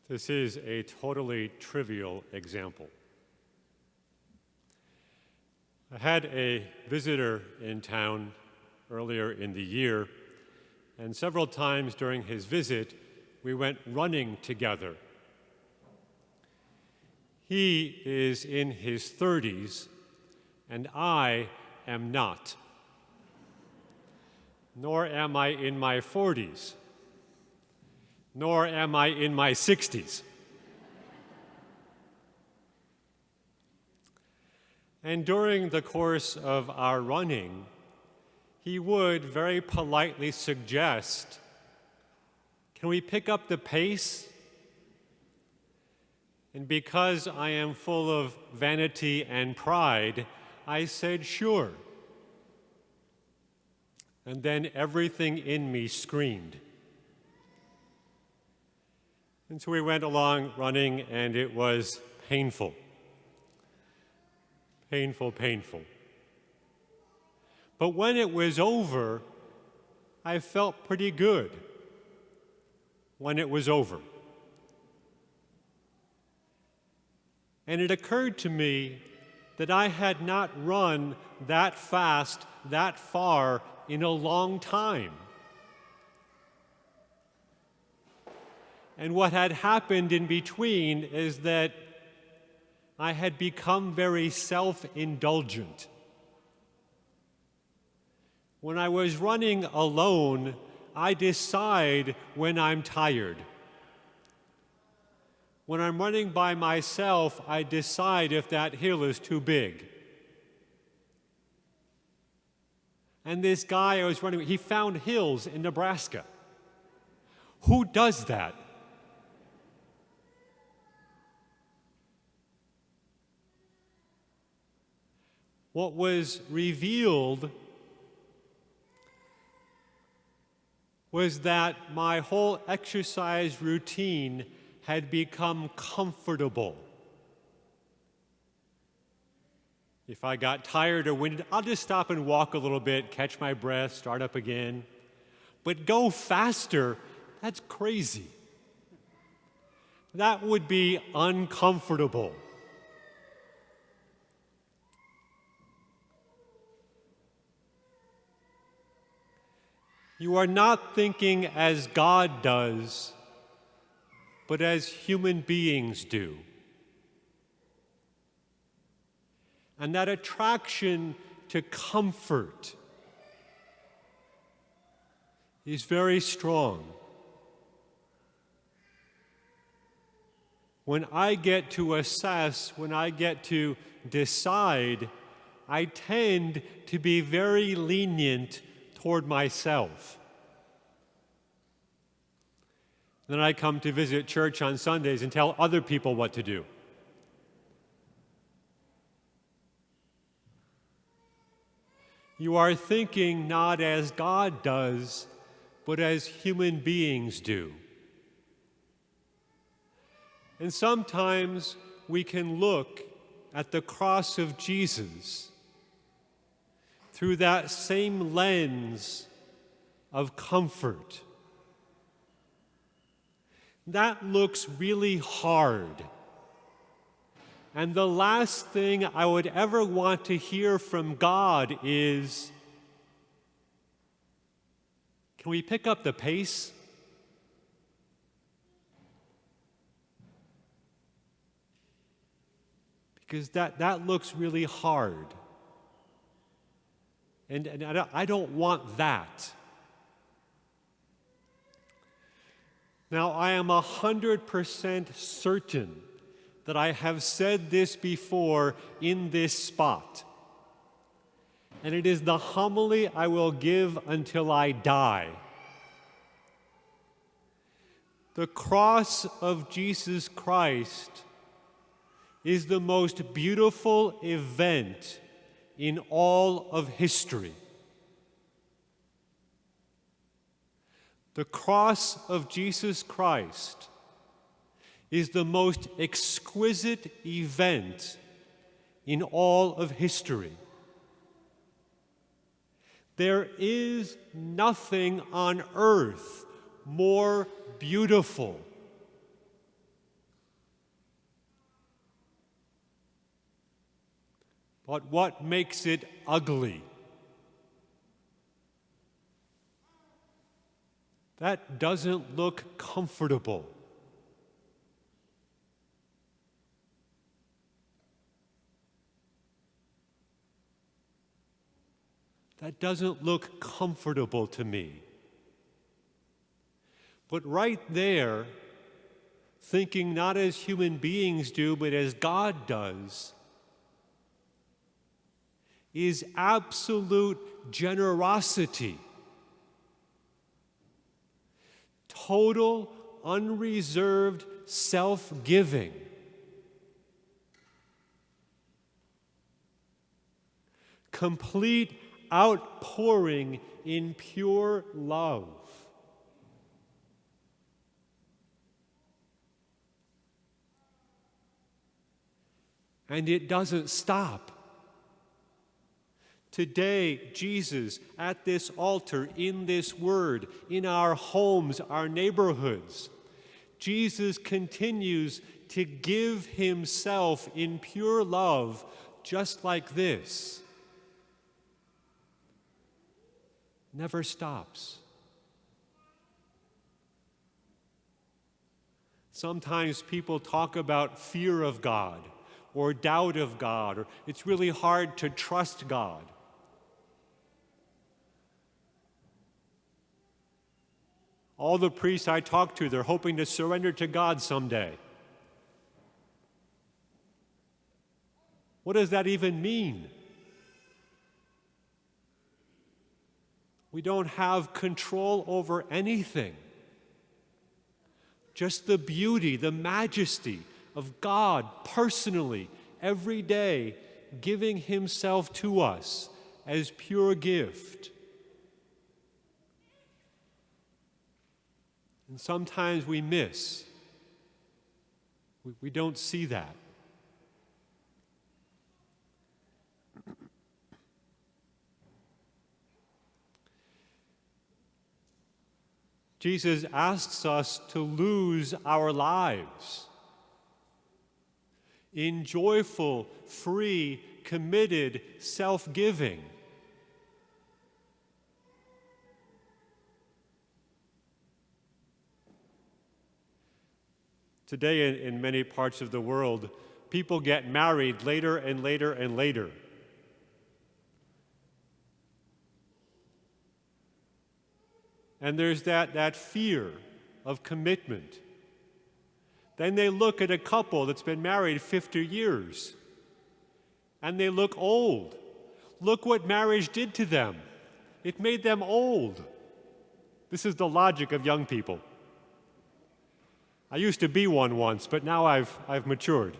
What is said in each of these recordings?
This is a totally trivial example. I had a visitor in town earlier in the year, and several times during his visit, we went running together. He is in his 30s, and I am not. Nor am I in my 40s. Nor am I in my 60s. And during the course of our running, he would very politely suggest, "Can we pick up the pace?" And because I am full of vanity and pride, I said, "Sure." And then everything in me screamed. And so we went along running, and it was painful. Painful, painful. But when it was over, I felt pretty good when it was over. And it occurred to me that I had not run that fast, that far in a long time. And what had happened in between is that I had become very self-indulgent. When I was running alone, I decide when I'm tired. When I'm running by myself, I decide if that hill is too big. And this guy I was running with, he found hills in Nebraska. Who does that? What was revealed was that my whole exercise routine had become comfortable. If I got tired or winded, I'll just stop and walk a little bit, catch my breath, start up again. But go faster, that's crazy. That would be uncomfortable. You are not thinking as God does, but as human beings do. And that attraction to comfort is very strong. When I get to assess, when I get to decide, I tend to be very lenient toward myself. Then I come to visit church on Sundays and tell other people what to do. You are thinking not as God does, but as human beings do. And sometimes we can look at the cross of Jesus through that same lens of comfort. That looks really hard. And the last thing I would ever want to hear from God is, "Can we pick up the pace?" Because that looks really hard. And I don't want that. Now, I am 100% certain that I have said this before in this spot. And it is the homily I will give until I die. The cross of Jesus Christ is the most beautiful event in all of history. The cross of Jesus Christ is the most exquisite event in all of history. There is nothing on earth more beautiful But what makes it ugly? That doesn't look comfortable. That doesn't look comfortable to me. But right there, thinking not as human beings do, but as God does, is absolute generosity. Total, unreserved self-giving. Complete outpouring in pure love. And it doesn't stop. Today, Jesus, at this altar, in this word, in our homes, our neighborhoods, Jesus continues to give himself in pure love just like this. Never stops. Sometimes people talk about fear of God or doubt of God, or it's really hard to trust God. All the priests I talk to, they're hoping to surrender to God someday. What does that even mean? We don't have control over anything. Just the beauty, the majesty of God personally, every day, giving himself to us as pure gift. And sometimes we miss. We don't see that. Jesus asks us to lose our lives in joyful, free, committed self-giving. Today, in many parts of the world, people get married later and later and later. And there's that fear of commitment. Then they look at a couple that's been married 50 years, and they look old. Look what marriage did to them. It made them old. This is the logic of young people. I used to be one once, but now I've matured.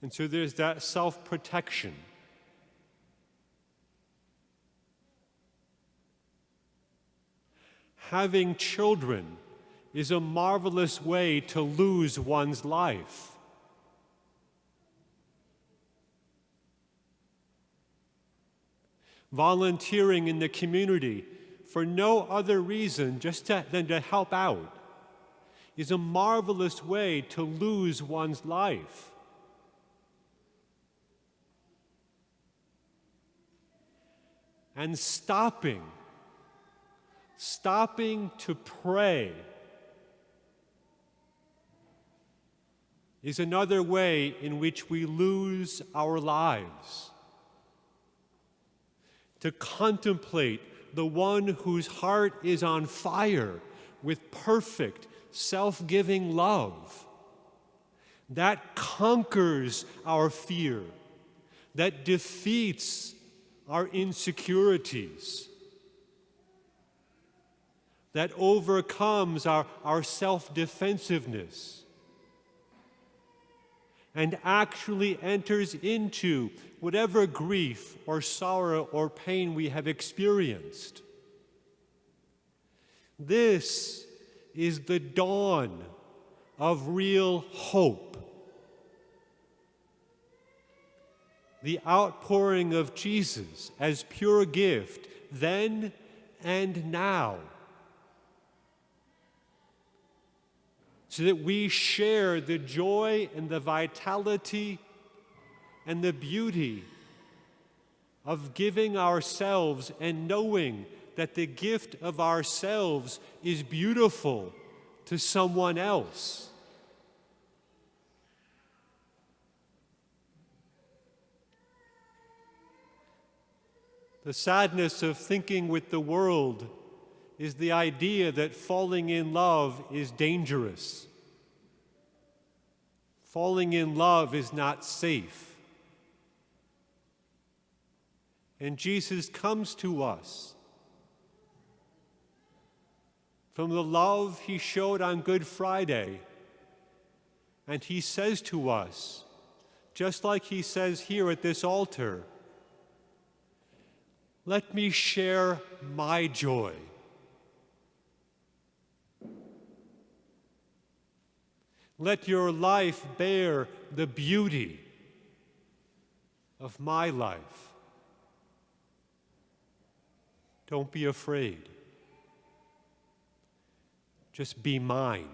And so there's that self-protection. Having children is a marvelous way to lose one's life. Volunteering in the community for no other reason than to help out is a marvelous way to lose one's life. And stopping to pray is another way in which we lose our lives. To contemplate the one whose heart is on fire with perfect, self-giving love. That conquers our fear, that defeats our insecurities, that overcomes our self-defensiveness, and actually enters into whatever grief or sorrow or pain we have experienced. This is the dawn of real hope. The outpouring of Jesus as pure gift, then and now. so that we share the joy and the vitality and the beauty of giving ourselves and knowing that the gift of ourselves is beautiful to someone else. The sadness of thinking with the world is the idea that falling in love is dangerous. Falling in love is not safe. And Jesus comes to us from the love he showed on Good Friday, and he says to us, just like he says here at this altar, let me share my joy. Let your life bear the beauty of my life. Don't be afraid. Just be mine.